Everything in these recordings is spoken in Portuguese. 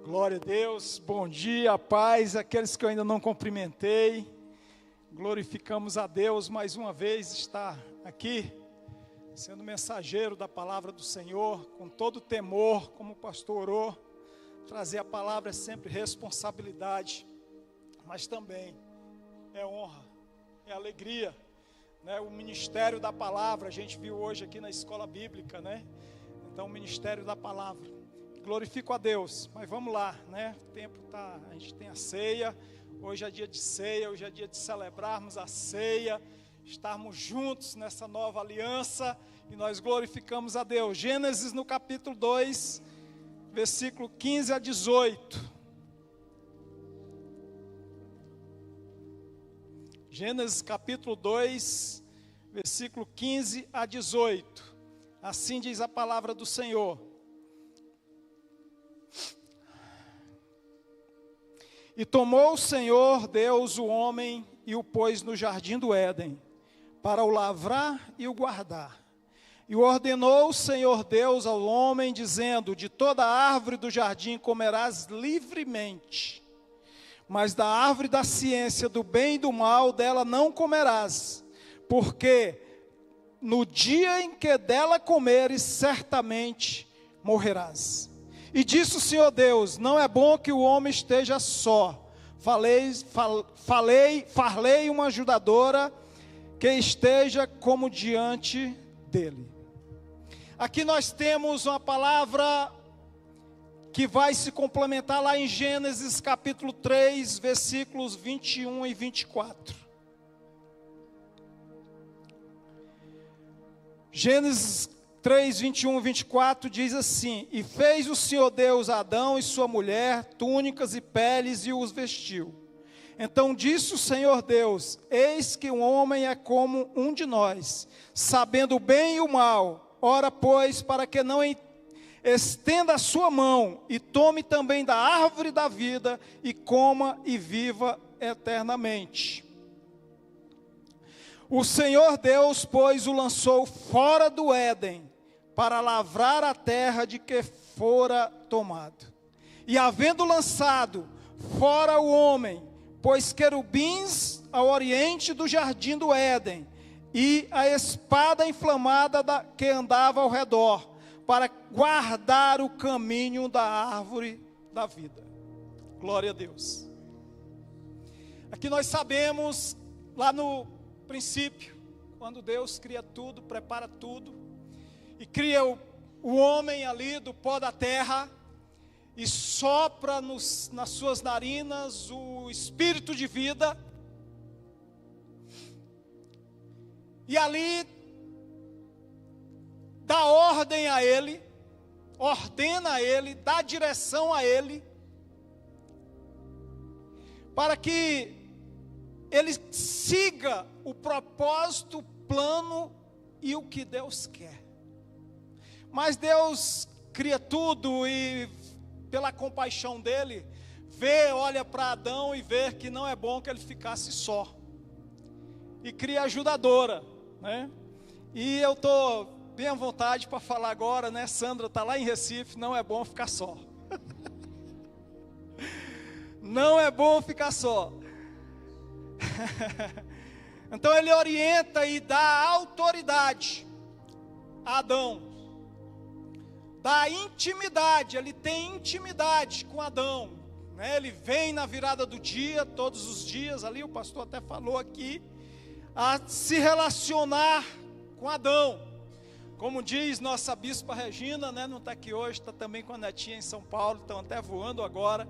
Glória a Deus, bom dia, paz, aqueles que eu ainda não cumprimentei, glorificamos a Deus mais uma vez, estar aqui, sendo mensageiro da palavra do Senhor, com todo temor, como o pastor orou, trazer a palavra é sempre responsabilidade, mas também é honra, é alegria, né? O ministério da palavra, a gente viu hoje aqui na escola bíblica, né? Então o ministério da palavra. Glorifico a Deus, mas vamos lá, né? O tempo tá, a gente tem a ceia, hoje é dia de ceia, hoje é dia de celebrarmos a ceia, estarmos juntos nessa nova aliança e nós glorificamos a Deus. Gênesis no capítulo 2, versículo 15 a 18. Gênesis capítulo 2, versículo 15 a 18. Assim diz a palavra do Senhor. E tomou o Senhor Deus o homem e o pôs no jardim do Éden, para o lavrar e o guardar. E ordenou o Senhor Deus ao homem, dizendo: de toda árvore do jardim comerás livremente, mas da árvore da ciência do bem e do mal dela não comerás, porque no dia em que dela comeres, certamente morrerás. E disse o Senhor Deus: não é bom que o homem esteja só. Farlei uma ajudadora que esteja como diante dele. Aqui nós temos uma palavra que vai se complementar lá em Gênesis capítulo 3, versículos 21 e 24. Gênesis 3, 21 e 24 diz assim: e fez o Senhor Deus a Adão e sua mulher túnicas e peles e os vestiu. Então disse o Senhor Deus: eis que o homem é como um de nós, sabendo o bem e o mal. Ora, pois, para que não estenda a sua mão e tome também da árvore da vida e coma e viva eternamente. O Senhor Deus, pois, o lançou fora do Éden, para lavrar a terra de que fora tomado. E havendo lançado fora o homem, pôs querubins ao oriente do jardim do Éden, e a espada inflamada que andava ao redor, para guardar o caminho da árvore da vida. Glória a Deus. Aqui nós sabemos, lá no princípio, quando Deus cria tudo, prepara tudo, e cria o homem ali do pó da terra, e sopra nas suas narinas o espírito de vida, e ali dá ordem a ele, ordena a ele, dá direção a ele, para que ele siga o propósito, o plano e o que Deus quer. Mas Deus cria tudo e, pela compaixão dele, olha para Adão e vê que não é bom que ele ficasse só. E cria ajudadora, né? E eu estou bem à vontade para falar agora, né? Sandra está lá em Recife, não é bom ficar só. Não é bom ficar só. Então ele orienta e dá autoridade a Adão. Da intimidade, ele tem intimidade com Adão, né? Ele vem na virada do dia, todos os dias, ali o pastor até falou aqui, a se relacionar com Adão, como diz nossa bispa Regina, né? Não está aqui hoje, está também com a netinha em São Paulo, estão até voando agora,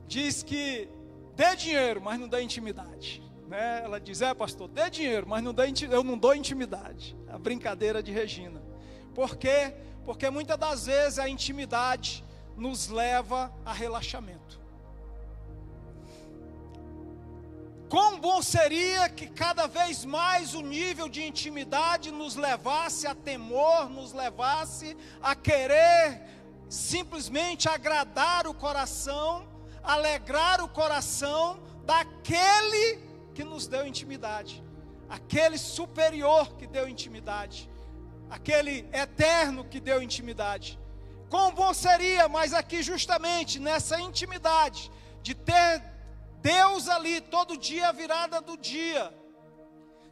diz que dê dinheiro, mas não dá intimidade, né? Ela diz: pastor, dê dinheiro, mas eu não dou intimidade, a brincadeira de Regina. Por quê? Porque muitas das vezes a intimidade nos leva a relaxamento. Quão bom seria que cada vez mais o nível de intimidade nos levasse a temor, nos levasse a querer simplesmente agradar o coração, alegrar o coração daquele que nos deu intimidade, aquele superior que deu intimidade, aquele eterno que deu intimidade. Quão bom seria, mas aqui justamente nessa intimidade, de ter Deus ali todo dia, a virada do dia.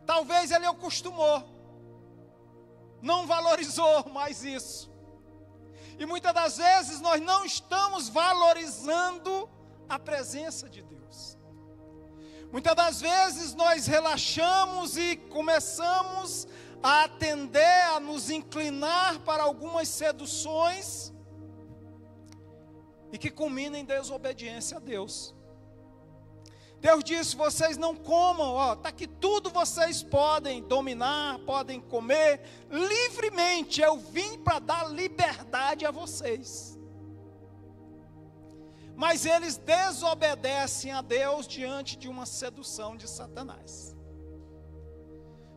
Talvez ele acostumou, não valorizou mais isso. E muitas das vezes nós não estamos valorizando a presença de Deus. Muitas das vezes nós relaxamos e começamos a atender, a nos inclinar para algumas seduções e que culminam em desobediência a Deus. Deus disse: vocês não comam, está aqui tudo, vocês podem dominar, podem comer livremente, eu vim para dar liberdade a vocês. Mas eles desobedecem a Deus diante de uma sedução de Satanás.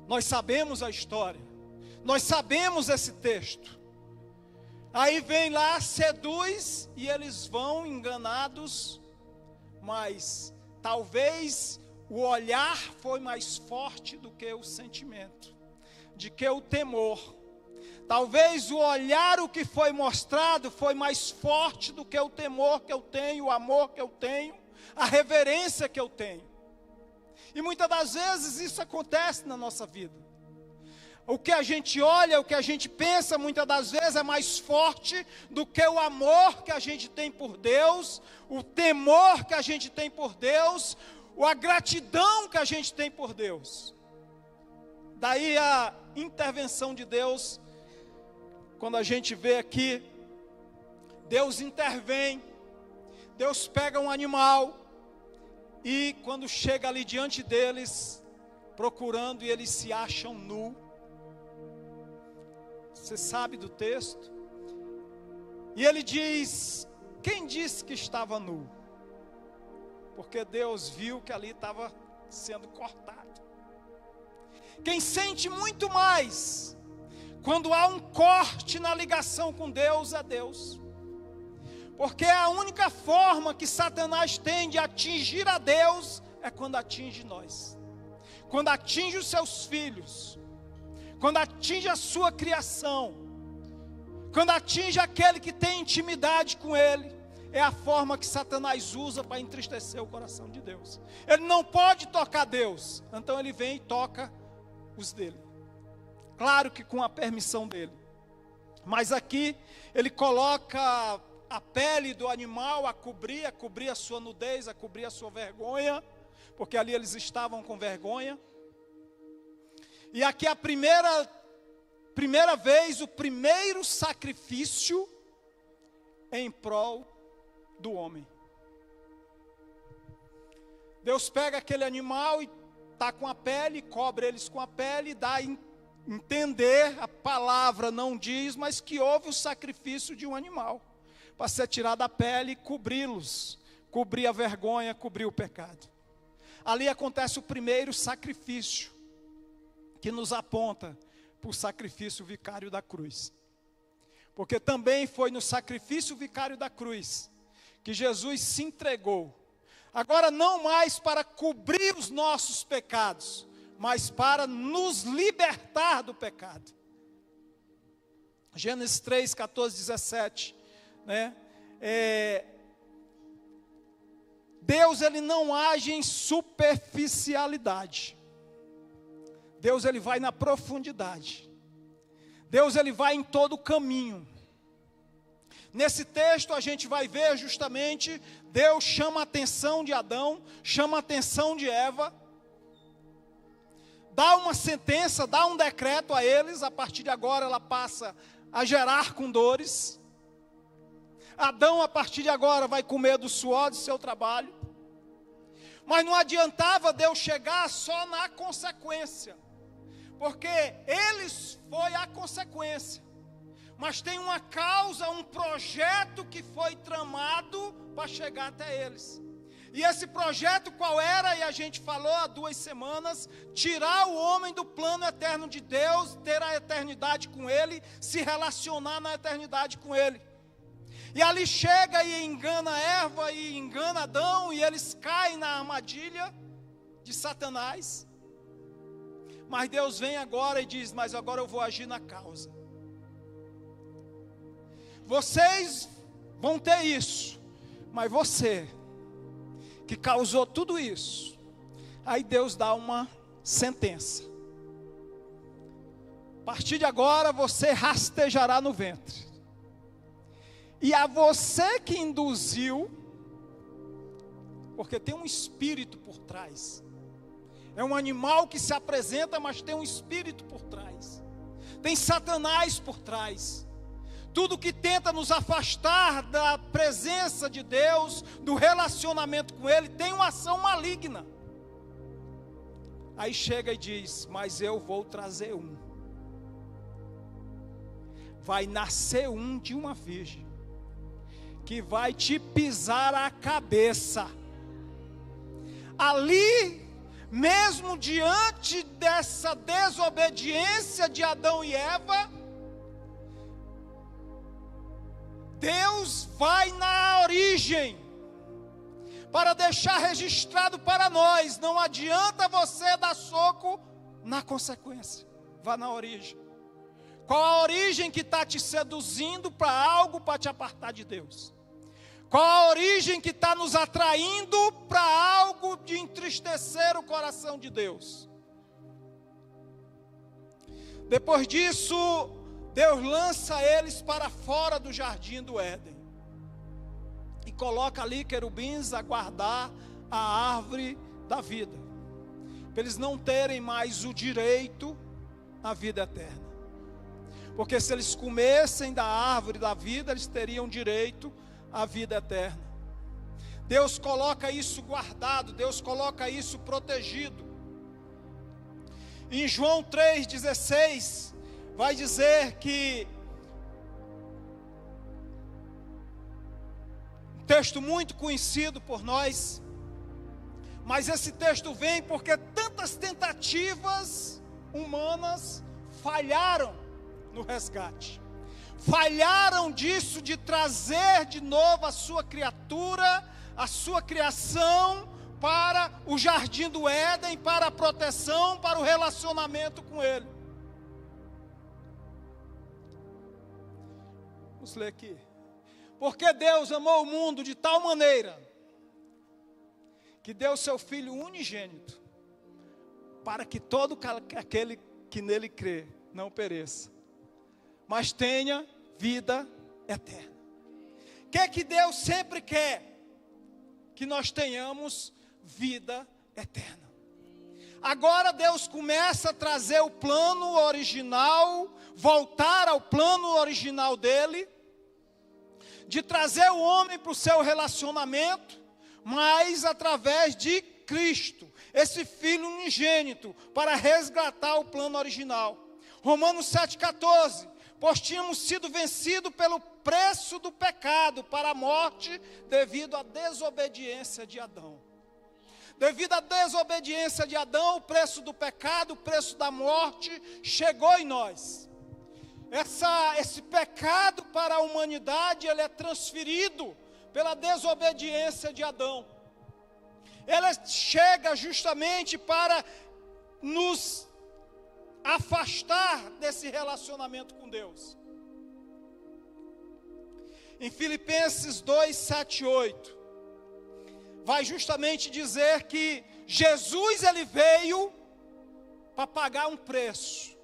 Nós sabemos a história, nós sabemos esse texto. Aí vem lá, seduz e eles vão enganados, mas talvez o olhar foi mais forte do que o sentimento, de que o temor. Talvez o olhar, o que foi mostrado, foi mais forte do que o temor que eu tenho, o amor que eu tenho, a reverência que eu tenho. E muitas das vezes isso acontece na nossa vida. O que a gente olha, o que a gente pensa, muitas das vezes é mais forte do que o amor que a gente tem por Deus, o temor que a gente tem por Deus, a gratidão que a gente tem por Deus. Daí a intervenção de Deus, quando a gente vê aqui, Deus intervém, Deus pega um animal, e quando chega ali diante deles, procurando, e eles se acham nu. Você sabe do texto? E ele diz: quem disse que estava nu? Porque Deus viu que ali estava sendo cortado. Quem sente muito mais quando há um corte na ligação com Deus é Deus. Porque a única forma que Satanás tem de atingir a Deus é quando atinge nós, quando atinge os seus filhos, quando atinge a sua criação, quando atinge aquele que tem intimidade com Ele. É a forma que Satanás usa para entristecer o coração de Deus. Ele não pode tocar Deus, então ele vem e toca os dele. Claro que com a permissão dele. Mas aqui ele coloca a pele do animal a cobrir a sua nudez, a cobrir a sua vergonha, porque ali eles estavam com vergonha. E aqui a primeira vez, o primeiro sacrifício em prol do homem. Deus pega aquele animal e está com a pele, cobre eles com a pele, dá a entender, a palavra não diz, mas que houve o sacrifício de um animal, para ser tirado da pele e cobri-los, cobrir a vergonha, cobrir o pecado. Ali acontece o primeiro sacrifício, que nos aponta para o sacrifício vicário da cruz. Porque também foi no sacrifício vicário da cruz que Jesus se entregou. Agora não mais para cobrir os nossos pecados, mas para nos libertar do pecado. Gênesis 3, 14, 17. Deus, ele não age em superficialidade. Deus, ele vai na profundidade. Deus, ele vai em todo o caminho. Nesse texto a gente vai ver justamente, Deus chama a atenção de Adão, chama a atenção de Eva, dá uma sentença, dá um decreto a eles. A partir de agora ela passa a gerar com dores. Adão, a partir de agora, vai comer do suor do seu trabalho. Mas não adiantava Deus chegar só na consequência, porque eles foi a consequência. Mas tem uma causa, um projeto que foi tramado para chegar até eles. E esse projeto qual era? E a gente falou há 2 semanas: tirar o homem do plano eterno de Deus, ter a eternidade com Ele, se relacionar na eternidade com Ele. E ali chega e engana Eva e engana Adão, e eles caem na armadilha de Satanás. Mas Deus vem agora e diz: mas agora eu vou agir na causa. vocês vão ter isso, mas você, que causou tudo isso, aí Deus dá uma sentença. A partir de agora você rastejará no ventre. E a você que induziu, porque tem um espírito por trás. É um animal que se apresenta, mas tem um espírito por trás. Tem Satanás por trás. Tudo que tenta nos afastar da presença de Deus, do relacionamento com Ele, tem uma ação maligna. Aí chega e diz: mas eu vou trazer um. Vai nascer um de uma virgem, que vai te pisar a cabeça. Ali, mesmo diante dessa desobediência de Adão e Eva, Deus vai na origem, para deixar registrado para nós. Não adianta você dar soco na consequência, vá na origem. Qual a origem que está te seduzindo para algo para te apartar de Deus? Qual a origem que está nos atraindo para algo de entristecer o coração de Deus? Depois disso, Deus lança eles para fora do jardim do Éden. E coloca ali querubins a guardar a árvore da vida. Para eles não terem mais o direito à vida eterna. Porque se eles comessem da árvore da vida, eles teriam direito à vida eterna. Deus coloca isso guardado, Deus coloca isso protegido. Em João 3,16, vai dizer que, um texto muito conhecido por nós, mas esse texto vem porque tantas tentativas humanas falharam no resgate. Falharam disso, de trazer de novo a sua criatura, a sua criação para o jardim do Éden, para a proteção, para o relacionamento com Ele. Vamos ler aqui. Porque Deus amou o mundo de tal maneira que deu seu Filho unigênito, para que todo aquele que nele crê não pereça, mas tenha vida eterna. O que é que Deus sempre quer? Que nós tenhamos vida eterna. Agora Deus começa a trazer o plano original, voltar ao plano original dele, de trazer o homem para o seu relacionamento, mas através de Cristo, esse Filho unigênito, para resgatar o plano original. Romanos 7,14, pois tínhamos sido vencidos pelo preço do pecado para a morte, devido à desobediência de Adão. Devido à desobediência de Adão, o preço do pecado, o preço da morte, chegou em nós. Esse pecado para a humanidade, ele é transferido pela desobediência de Adão. Ele chega justamente para nos afastar desse relacionamento com Deus. Em Filipenses 2, 7 e 8, vai justamente dizer que Jesus, ele veio para pagar um preço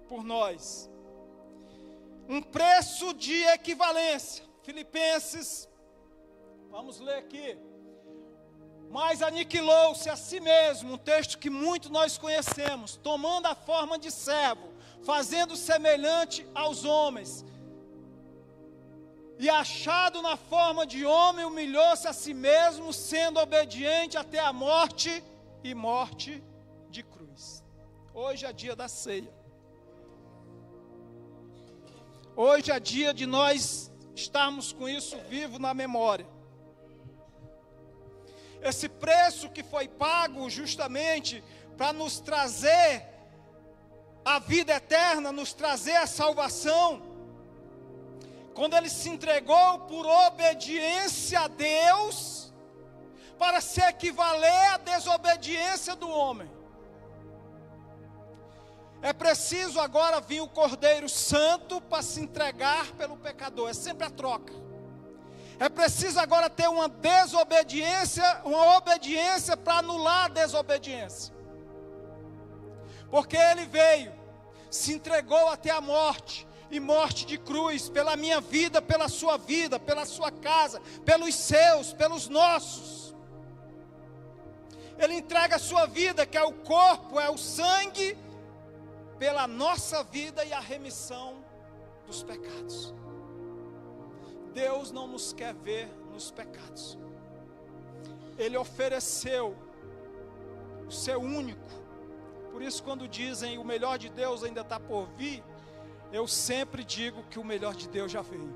por nós. Um preço de equivalência. Filipenses, vamos ler aqui. Mas aniquilou-se a si mesmo, um texto que muito nós conhecemos, tomando a forma de servo, fazendo semelhante aos homens. E achado na forma de homem, humilhou-se a si mesmo, sendo obediente até a morte, e morte de cruz. Hoje é dia da ceia. Hoje é dia de nós estarmos com isso vivo na memória. Esse preço que foi pago justamente para nos trazer a vida eterna, nos trazer a salvação, quando Ele se entregou por obediência a Deus, para se equivaler à desobediência do homem. É preciso agora vir o Cordeiro Santo para se entregar pelo pecador. É sempre a troca. É preciso agora ter uma desobediência, uma obediência para anular a desobediência. Porque Ele veio, se entregou até a morte, e morte de cruz, pela minha vida, pela sua casa, pelos seus, pelos nossos. Ele entrega a sua vida, que é o corpo, é o sangue, pela nossa vida e a remissão dos pecados. Deus não nos quer ver nos pecados. Ele ofereceu o seu único. Por isso, quando dizem o melhor de Deus ainda está por vir, eu sempre digo que o melhor de Deus já veio.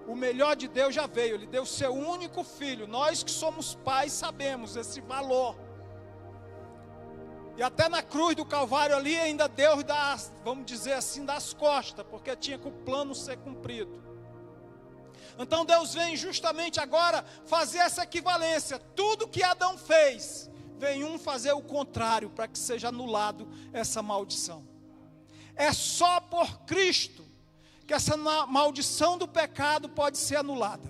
O melhor de Deus já veio. Ele deu o seu único filho. Nós que somos pais sabemos esse valor. E até na cruz do Calvário ali ainda Deus dá, vamos dizer assim, das costas, porque tinha que o plano ser cumprido. Então Deus vem justamente agora fazer essa equivalência. Tudo que Adão fez, vem um fazer o contrário, para que seja anulado essa maldição. É só por Cristo que essa maldição do pecado pode ser anulada.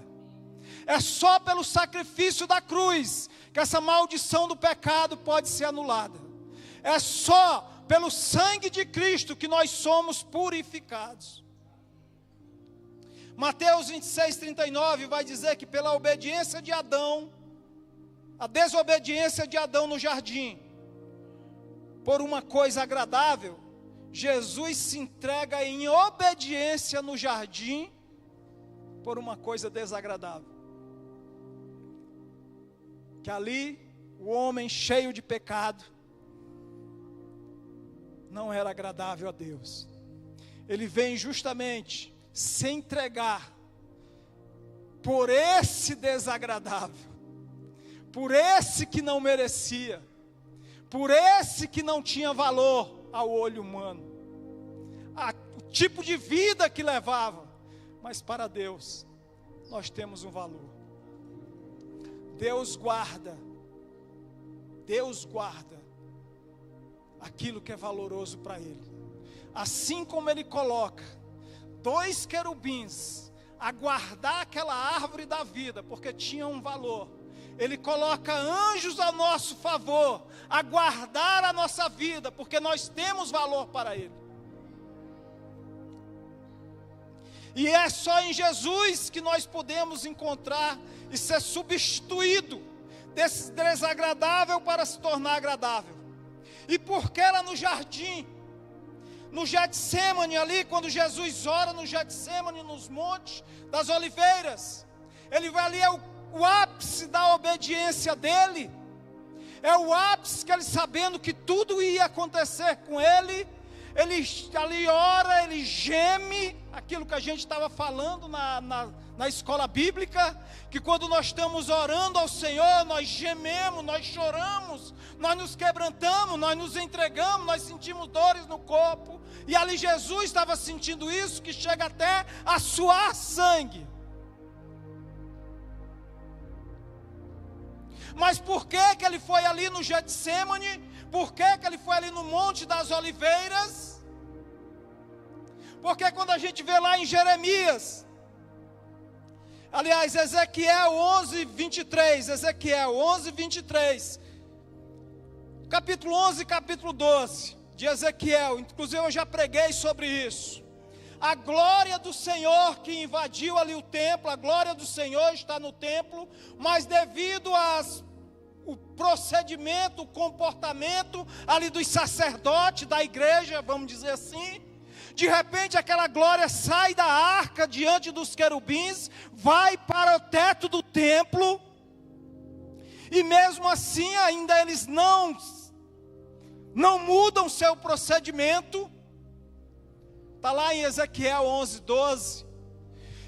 É só pelo sacrifício da cruz que essa maldição do pecado pode ser anulada. É só pelo sangue de Cristo que nós somos purificados. Mateus 26:39 vai dizer que pela obediência de Adão, a desobediência de Adão no jardim, por uma coisa agradável, Jesus se entrega em obediência no jardim, por uma coisa desagradável. Que ali, o homem cheio de pecado, não era agradável a Deus. Ele vem justamente se entregar por esse desagradável, por esse que não merecia, por esse que não tinha valor ao olho humano, o tipo de vida que levava. Mas para Deus nós temos um valor. Deus guarda aquilo que é valoroso para Ele. Assim como Ele coloca 2 querubins a guardar aquela árvore da vida, porque tinha um valor. Ele coloca anjos a nosso favor, a guardar a nossa vida, porque nós temos valor para Ele. E é só em Jesus que nós podemos encontrar e ser substituído desse desagradável para se tornar agradável. E porque era no jardim, no Getsêmani ali, quando Jesus ora no Getsêmani, nos montes das oliveiras, ele vai ali, é o ápice da obediência dele, é o ápice que ele, sabendo que tudo ia acontecer com ele ali ora, ele geme, aquilo que a gente estava falando na escola bíblica, que quando nós estamos orando ao Senhor, nós gememos, nós choramos, nós nos quebrantamos, nós nos entregamos, nós sentimos dores no corpo, e ali Jesus estava sentindo isso, que chega até a suar sangue. Mas por que que ele foi ali no Getsêmani? Por que que ele foi ali no Monte das Oliveiras? Porque quando a gente vê lá em Jeremias, aliás, Ezequiel 11:23, Ezequiel 11:23, capítulo 11 e capítulo 12 de Ezequiel, inclusive eu já preguei sobre isso. A glória do Senhor que invadiu ali o templo, a glória do Senhor está no templo, mas devido o procedimento, o comportamento ali dos sacerdotes da igreja, vamos dizer assim, de repente aquela glória sai da arca diante dos querubins, vai para o teto do templo, e mesmo assim ainda eles não mudam seu procedimento. Está lá em Ezequiel 11:12,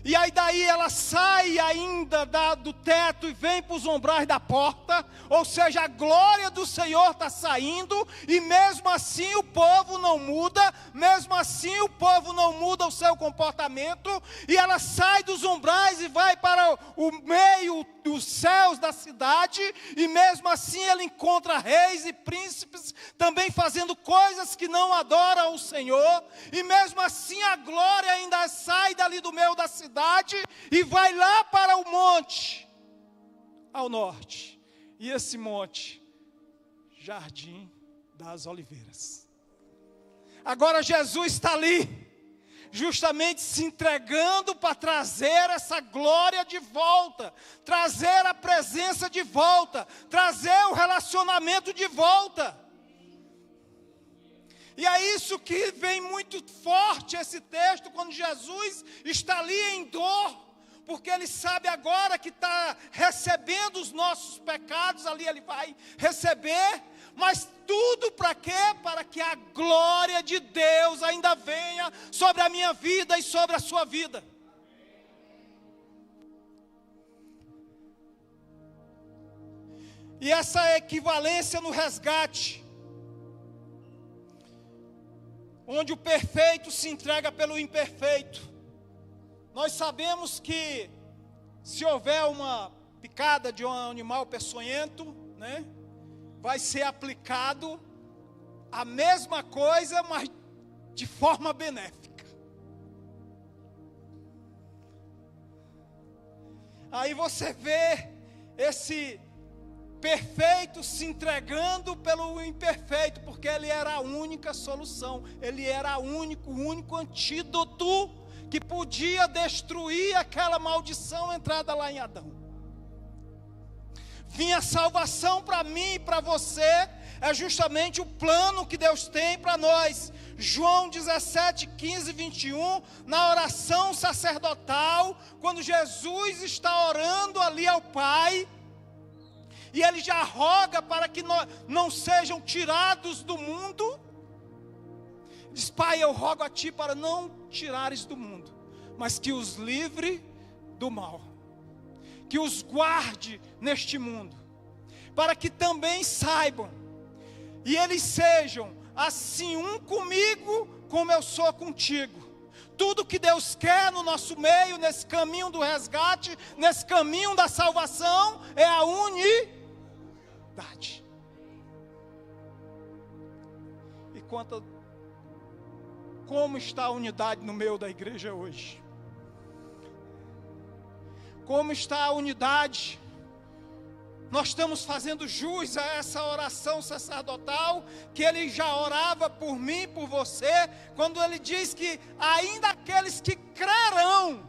E aí daí ela sai ainda do teto e vem para os umbrais da porta, ou seja, a glória do Senhor está saindo, e mesmo assim o povo não muda, mesmo assim o povo não muda o seu comportamento, e ela sai dos umbrais e vai para o meio dos céus da cidade, e mesmo assim ela encontra reis e príncipes também fazendo coisas que não adoram o Senhor, e mesmo assim a glória ainda sai dali do meio da cidade, e vai lá para o monte, ao norte, e esse monte, Jardim das Oliveiras. Agora Jesus está ali, justamente se entregando para trazer essa glória de volta, trazer a presença de volta, trazer o relacionamento de volta. E é isso que vem muito forte esse texto, quando Jesus está ali em dor, porque Ele sabe agora que está recebendo os nossos pecados, ali Ele vai receber, mas tudo para quê? Para que a glória de Deus ainda venha sobre a minha vida e sobre a sua vida. E essa equivalência no resgate, onde o perfeito se entrega pelo imperfeito. Nós sabemos que se houver uma picada de um animal peçonhento, né, vai ser aplicado a mesma coisa, mas de forma benéfica. Aí você vê esse perfeito se entregando pelo imperfeito, porque ele era a única solução, ele era o único antídoto que podia destruir aquela maldição entrada lá em Adão. Vinha salvação para mim e para você, é justamente o plano que Deus tem para nós. João 17, 15, 21, na oração sacerdotal, quando Jesus está orando ali ao Pai, e Ele já roga para que não sejam tirados do mundo. Diz: Pai, eu rogo a Ti para não tirares do mundo, mas que os livre do mal, que os guarde neste mundo, para que também saibam, e eles sejam assim um comigo, como eu sou contigo. Tudo que Deus quer no nosso meio, nesse caminho do resgate, nesse caminho da salvação, é a unidade. E como está a unidade no meio da igreja hoje? Como está a unidade? Nós estamos fazendo jus a essa oração sacerdotal, que Ele já orava por mim, por você, quando Ele diz que ainda aqueles que crerão,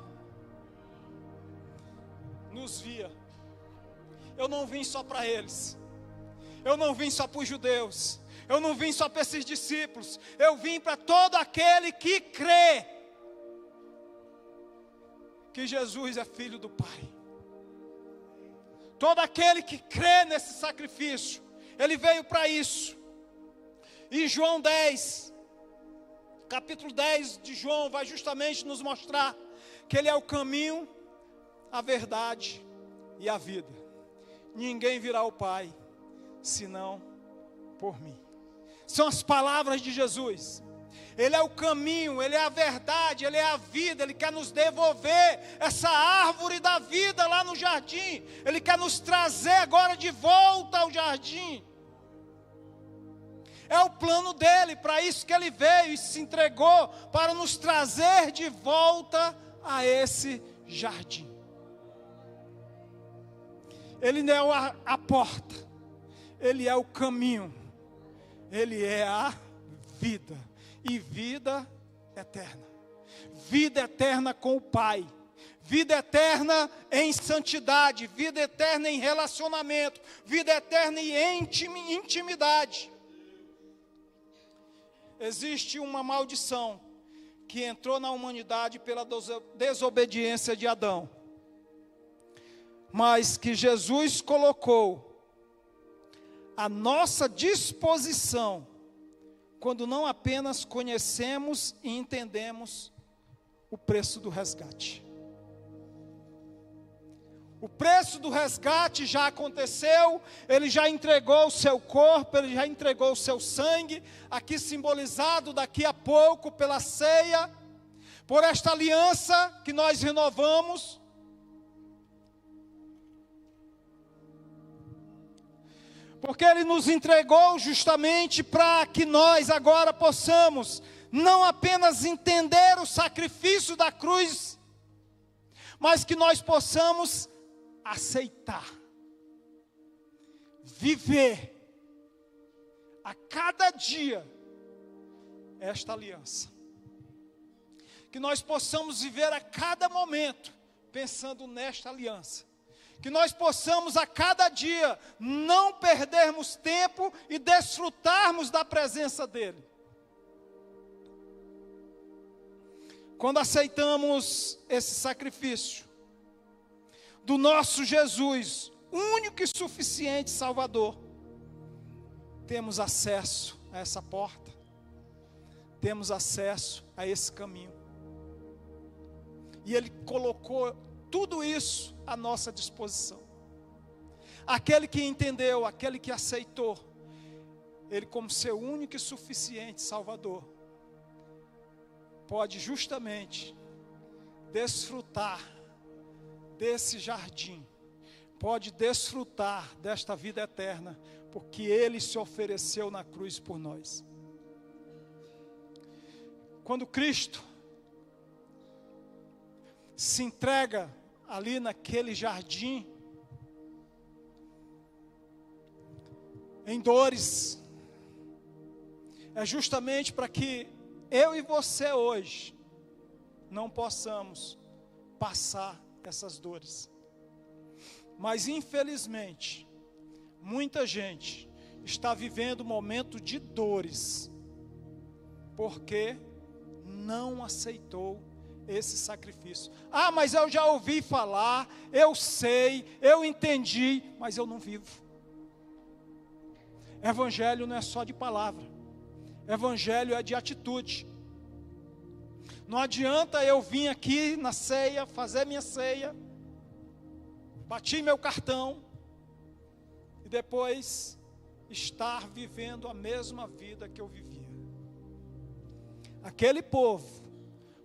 nos via. Eu não vim só para eles, eu não vim só para os judeus, eu não vim só para esses discípulos, eu vim para todo aquele que crê que Jesus é Filho do Pai. Todo aquele que crê nesse sacrifício, Ele veio para isso. E João 10, capítulo 10 de João, vai justamente nos mostrar que Ele é o caminho, a verdade e a vida. Ninguém virá ao Pai, senão por mim. São as palavras de Jesus. Ele é o caminho, Ele é a verdade, Ele é a vida. Ele quer nos devolver essa árvore da vida lá no jardim. Ele quer nos trazer agora de volta ao jardim. É o plano dEle, para isso que Ele veio e se entregou, para nos trazer de volta a esse jardim. Ele não é a porta, Ele é o caminho, Ele é a vida. E vida eterna. Vida eterna com o Pai. Vida eterna em santidade. Vida eterna em relacionamento. Vida eterna em intimidade. Existe uma maldição que entrou na humanidade pela desobediência de Adão, mas que Jesus colocou à nossa disposição, quando não apenas conhecemos e entendemos o preço do resgate. O preço do resgate já aconteceu, ele já entregou o seu corpo, ele já entregou o seu sangue, aqui simbolizado daqui a pouco pela ceia, por esta aliança que nós renovamos. Porque ele nos entregou justamente para que nós agora possamos não apenas entender o sacrifício da cruz, mas que nós possamos aceitar, viver a cada dia esta aliança. Que nós possamos viver a cada momento pensando nesta aliança. Que nós possamos a cada dia não perdermos tempo e desfrutarmos da presença dEle. Quando aceitamos esse sacrifício do nosso Jesus, único e suficiente Salvador, temos acesso a essa porta, temos acesso a esse caminho. E Ele colocou tudo isso à nossa disposição. Aquele que entendeu, aquele que aceitou Ele como seu único e suficiente Salvador, pode justamente desfrutar desse jardim, pode desfrutar desta vida eterna, porque Ele se ofereceu na cruz por nós. Quando Cristo se entrega ali naquele jardim, em dores, é justamente para que eu e você hoje não possamos passar essas dores. Mas infelizmente, muita gente está vivendo um momento de dores, porque não aceitou esse sacrifício. Ah, mas eu já ouvi falar, eu sei, eu entendi, mas eu não vivo. Evangelho não é só de palavra, evangelho é de atitude. Não adianta eu vir aqui na ceia, fazer minha ceia, bati meu cartão, e depois estar vivendo a mesma vida que eu vivia. Aquele povo,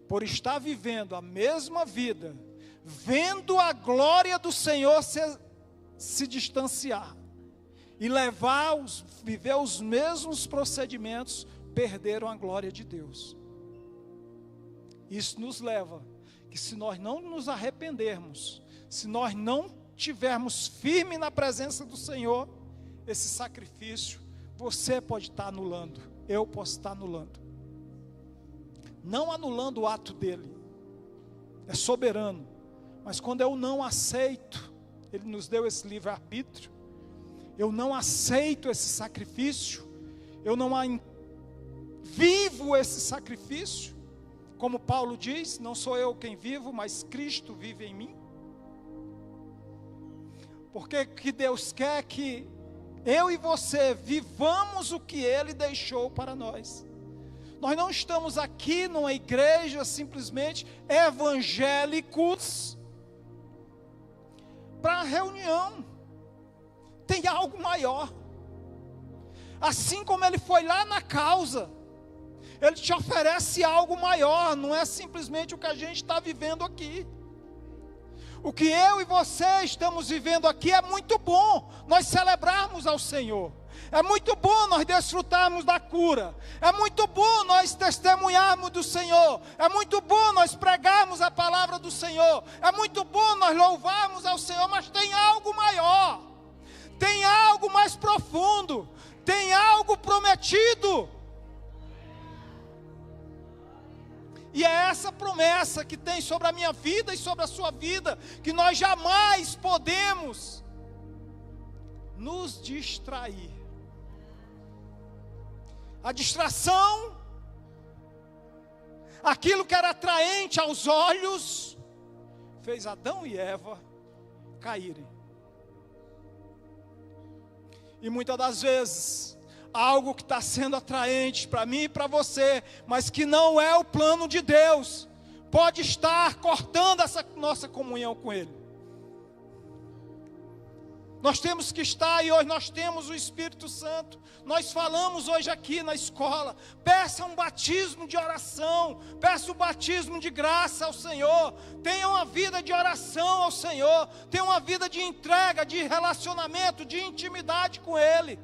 por estar vivendo a mesma vida, vendo a glória do Senhor se distanciar, e viver os mesmos procedimentos, perderam a glória de Deus. Isso nos leva, que se nós não nos arrependermos, se nós não tivermos firme na presença do Senhor, esse sacrifício, você pode estar anulando, eu posso estar anulando. Não anulando o ato dele, é soberano, mas quando eu não aceito, ele nos deu esse livre-arbítrio, eu não aceito esse sacrifício, eu não vivo esse sacrifício, como Paulo diz, não sou eu quem vivo, mas Cristo vive em mim. Porque que Deus quer que eu e você vivamos o que Ele deixou para nós. Nós não estamos aqui numa igreja simplesmente evangélicos para reunião. Tem algo maior. Assim como Ele foi lá na causa, Ele te oferece algo maior, não é simplesmente o que a gente está vivendo aqui. O que eu e você estamos vivendo aqui é muito bom, nós celebrarmos ao Senhor. É muito bom nós desfrutarmos da cura. É muito bom nós testemunharmos do Senhor. É muito bom nós pregarmos a palavra do Senhor. É muito bom nós louvarmos ao Senhor, mas tem algo maior. Tem algo mais profundo. Tem algo prometido. E é essa promessa que tem sobre a minha vida e sobre a sua vida, que nós jamais podemos nos distrair. A distração, aquilo que era atraente aos olhos, fez Adão e Eva caírem. E muitas das vezes, algo que está sendo atraente para mim e para você, mas que não é o plano de Deus, pode estar cortando essa nossa comunhão com Ele. Nós temos que estar, e hoje nós temos o Espírito Santo. Nós falamos hoje aqui na escola, peça um batismo de oração, peça o batismo de graça ao Senhor, tenha uma vida de oração ao Senhor, tenha uma vida de entrega, de relacionamento, de intimidade com Ele.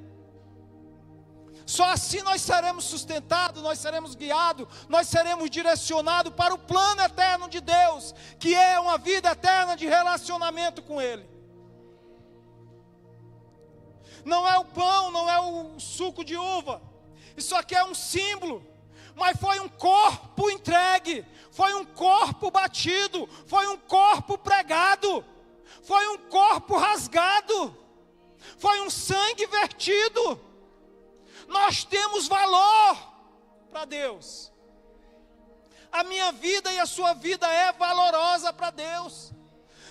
Só assim nós seremos sustentados, nós seremos guiados, nós seremos direcionados para o plano eterno de Deus, que é uma vida eterna de relacionamento com Ele. Não é o pão, não é o suco de uva, isso aqui é um símbolo, mas foi um corpo entregue, foi um corpo batido, foi um corpo pregado, foi um corpo rasgado, foi um sangue vertido. Nós temos valor para Deus. A minha vida e a sua vida é valorosa para Deus.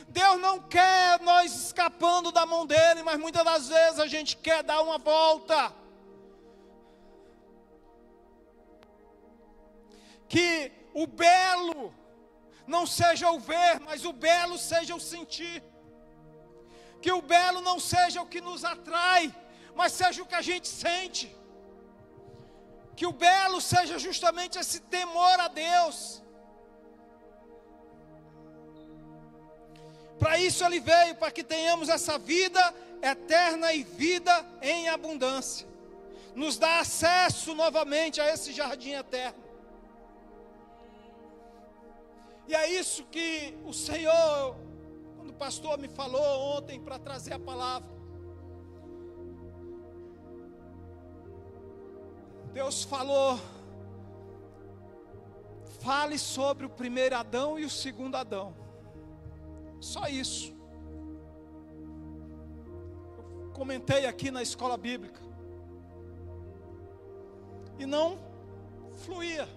Deus não quer nós escapando da mão dele, mas muitas das vezes a gente quer dar uma volta. Que o belo não seja o ver, mas o belo seja o sentir. Que o belo não seja o que nos atrai, mas seja o que a gente sente. Que o belo seja justamente esse temor a Deus. Para isso Ele veio, para que tenhamos essa vida eterna e vida em abundância. Nos dá acesso novamente a esse jardim eterno. E é isso que o Senhor, quando o pastor me falou ontem para trazer a palavra, Deus falou, fale sobre o primeiro Adão e o segundo Adão. Só isso. Eu comentei aqui na escola bíblica. E não fluía.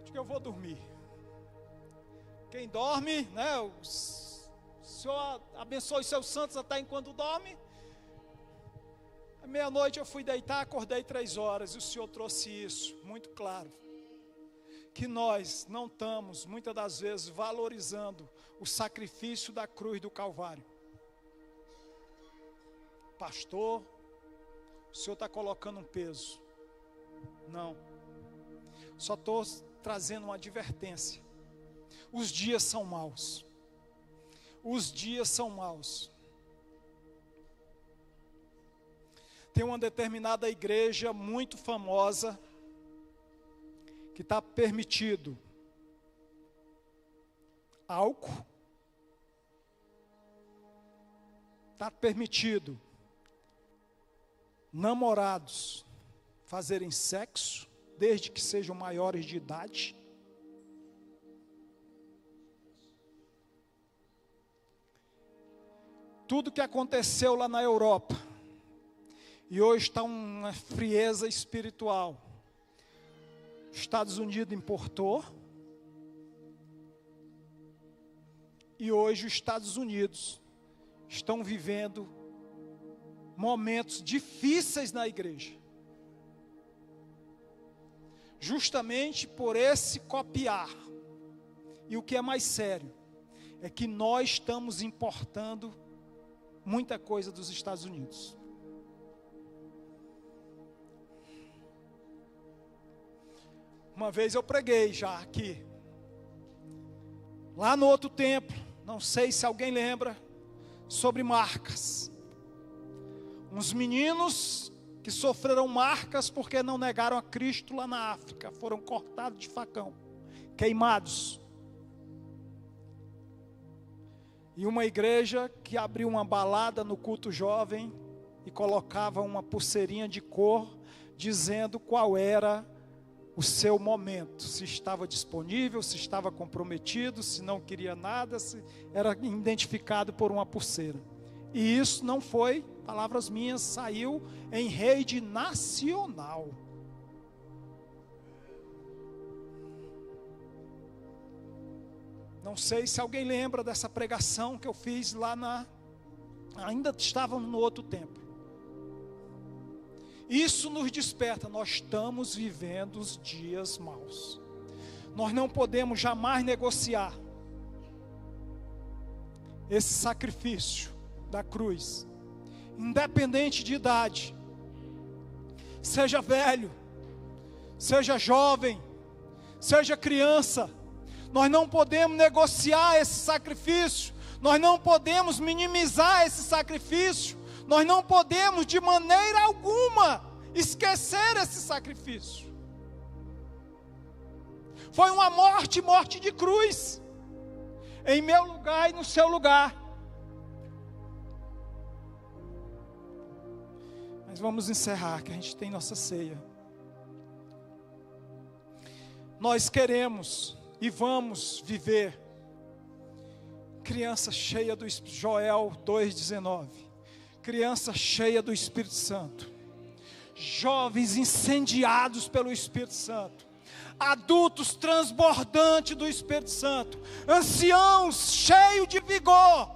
Acho que eu vou dormir. Quem dorme, né? O Senhor abençoe os seus santos até enquanto dorme. À meia-noite eu fui deitar, acordei 3 horas. E o Senhor trouxe isso, muito claro. Que nós não estamos, muitas das vezes, valorizando o sacrifício da cruz do Calvário. Pastor, o Senhor está colocando um peso. Não. Só estou trazendo uma advertência. Os dias são maus. Os dias são maus. Tem uma determinada igreja muito famosa, que está permitido álcool, está permitido namorados fazerem sexo, desde que sejam maiores de idade. Tudo que aconteceu lá na Europa, e hoje está uma frieza espiritual. Estados Unidos importou, e hoje os Estados Unidos estão vivendo momentos difíceis na igreja, justamente por esse copiar. E o que é mais sério, é que nós estamos importando muita coisa dos Estados Unidos. Uma vez eu preguei já aqui, lá no outro templo, não sei se alguém lembra, sobre marcas. Uns meninos que sofreram marcas porque não negaram a Cristo lá na África, foram cortados de facão, queimados. E uma igreja que abriu uma balada no culto jovem e colocava uma pulseirinha de cor, dizendo qual era o seu momento, se estava disponível, se estava comprometido, se não queria nada, se era identificado por uma pulseira. E isso não foi, palavras minhas, saiu em rede nacional. Não sei se alguém lembra dessa pregação que eu fiz lá ainda estávamos no outro templo. Isso nos desperta, nós estamos vivendo os dias maus. Nós não podemos jamais negociar. esse sacrifício da cruz, independente de idade, seja velho, seja jovem, seja criança, nós não podemos negociar esse sacrifício, nós não podemos minimizar esse sacrifício, nós não podemos de maneira alguma esquecer esse sacrifício. Foi uma morte de cruz, em meu lugar e no seu lugar. Mas vamos encerrar, que a gente tem nossa ceia. Nós queremos e vamos viver criança cheia do Espírito, Joel 2,19, criança cheia do Espírito Santo, jovens incendiados pelo Espírito Santo, adultos transbordantes do Espírito Santo, anciãos cheios de vigor,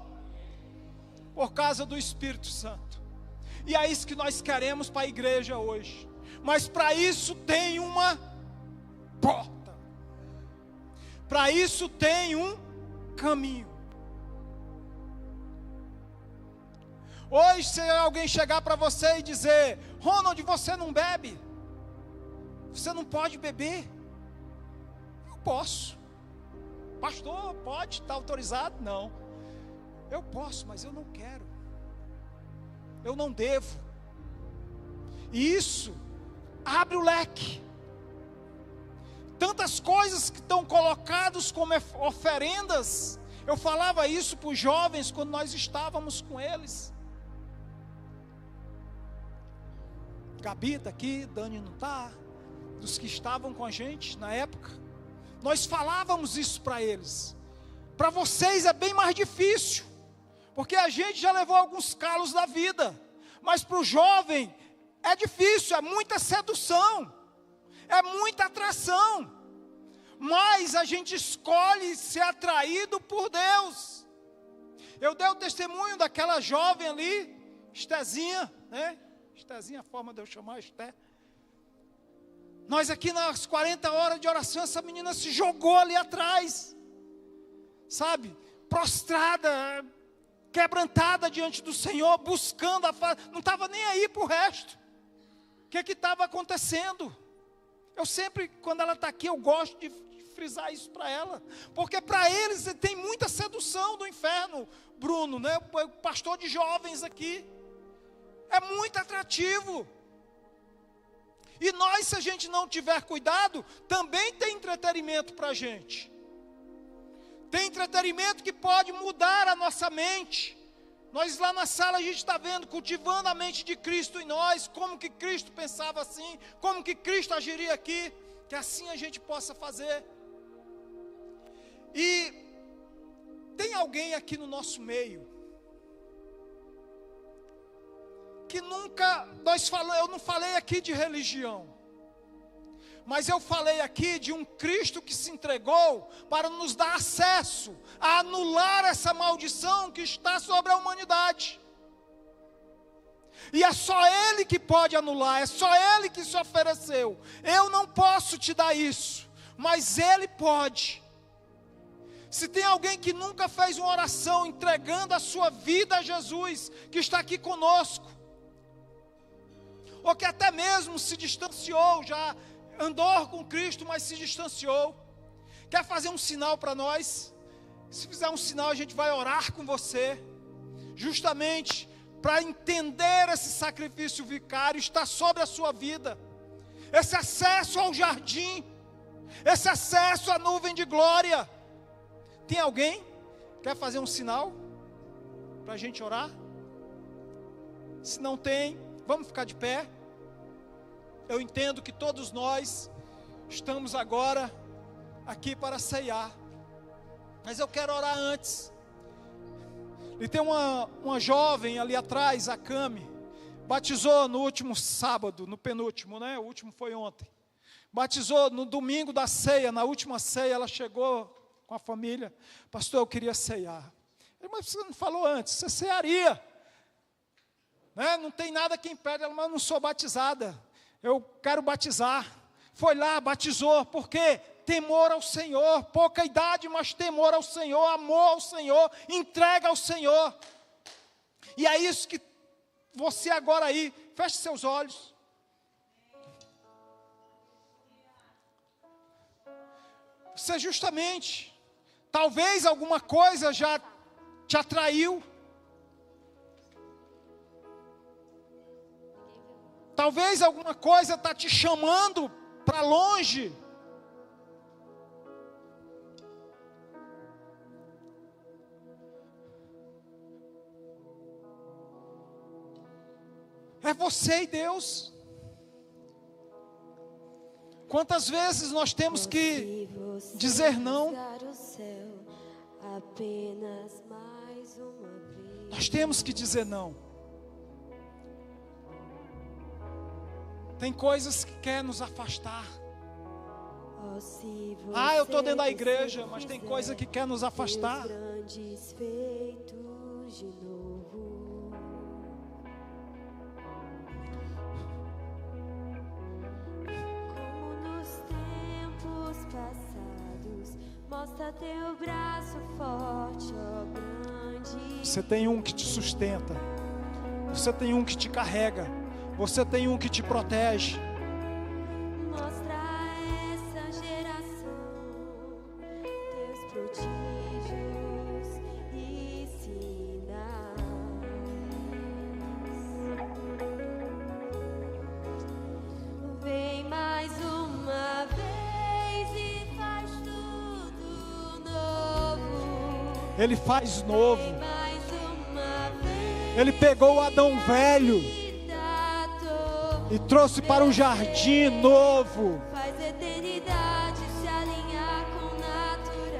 por causa do Espírito Santo. E é isso que nós queremos para a igreja hoje. Mas para isso tem uma porta, para isso tem um caminho. Hoje, se alguém chegar para você e dizer: Ronald, você não bebe, você não pode beber. Eu posso. Pastor, pode, está autorizado? Não. Eu posso, mas eu não quero. Eu não devo. E isso abre o leque. Tantas coisas que estão colocadas como oferendas. Eu falava isso para os jovens quando nós estávamos com eles. Gabi está aqui, Dani não está, dos que estavam com a gente na época. Nós falávamos isso para eles. Para vocês é bem mais difícil, porque a gente já levou alguns calos da vida. Mas para o jovem é difícil, é muita sedução, é muita atração. Mas a gente escolhe ser atraído por Deus. Eu dei o testemunho daquela jovem ali, Estezinha, né? Estezinha, a forma de eu chamar Esté. Nós aqui nas 40 horas de oração, essa menina se jogou ali atrás, sabe, prostrada, quebrantada diante do Senhor, buscando não estava nem aí para o resto. O que estava acontecendo? Eu sempre, quando ela está aqui, eu gosto de frisar isso para ela, porque para eles tem muita sedução do inferno. Bruno, né, o pastor de jovens aqui, é muito atrativo. E nós, se a gente não tiver cuidado, também tem entretenimento para a gente. Tem entretenimento que pode mudar a nossa mente. Nós lá na sala a gente está vendo, cultivando a mente de Cristo em nós, como que Cristo pensava assim, como que Cristo agiria aqui, que assim a gente possa fazer. E tem alguém aqui no nosso meio, que nunca, eu não falei aqui de religião, mas eu falei aqui de um Cristo que se entregou para nos dar acesso a anular essa maldição que está sobre a humanidade. E é só Ele que pode anular, é só Ele que se ofereceu. Eu não posso te dar isso, mas Ele pode. Se tem alguém que nunca fez uma oração entregando a sua vida a Jesus, que está aqui conosco, ou que até mesmo se distanciou, já andou com Cristo, mas se distanciou, quer fazer um sinal para nós? Se fizer um sinal, a gente vai orar com você, justamente para entender esse sacrifício vicário, está sobre a sua vida, esse acesso ao jardim, esse acesso à nuvem de glória. Tem alguém que quer fazer um sinal para a gente orar? Se não tem, vamos ficar de pé. Eu entendo que todos nós estamos agora aqui para ceiar, mas eu quero orar antes. E tem uma jovem ali atrás, a Cami, batizou no último sábado, no penúltimo, né? O último foi ontem. Batizou no domingo da ceia, na última ceia, ela chegou com a família. Pastor, eu queria ceiar. Mas você não falou antes, você cearia. Né? Não tem nada que impede ela, mas eu não sou batizada. Eu quero batizar. Foi lá, batizou, porque temor ao Senhor, pouca idade, mas temor ao Senhor, amor ao Senhor, entrega ao Senhor. E é isso que você agora aí, feche seus olhos. Você justamente, talvez alguma coisa já te atraiu. Talvez alguma coisa está te chamando para longe. É você e Deus. Quantas vezes nós temos que dizer não? Nós temos que dizer não. Tem coisas que quer nos afastar. Eu estou dentro da igreja, mas tem coisa que quer nos afastar. Mostra teu braço forte, ó grande. Você tem um que te sustenta. Você tem um que te carrega. Você tem um que te protege. Mostra a essa geração teus prodígios e sinais. Vem mais uma vez e faz tudo novo. Ele faz novo. Ele pegou o Adão velho e trouxe para um jardim novo.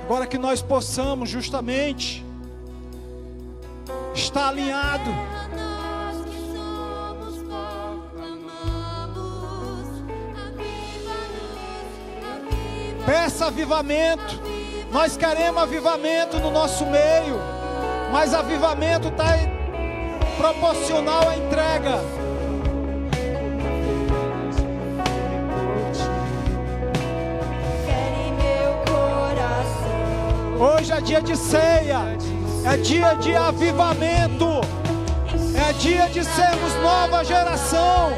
Agora que nós possamos justamente estar alinhado. Peça avivamento. Nós queremos avivamento no nosso meio, mas avivamento está proporcional à entrega. Hoje é dia de ceia, é dia de avivamento, é dia de sermos nova geração.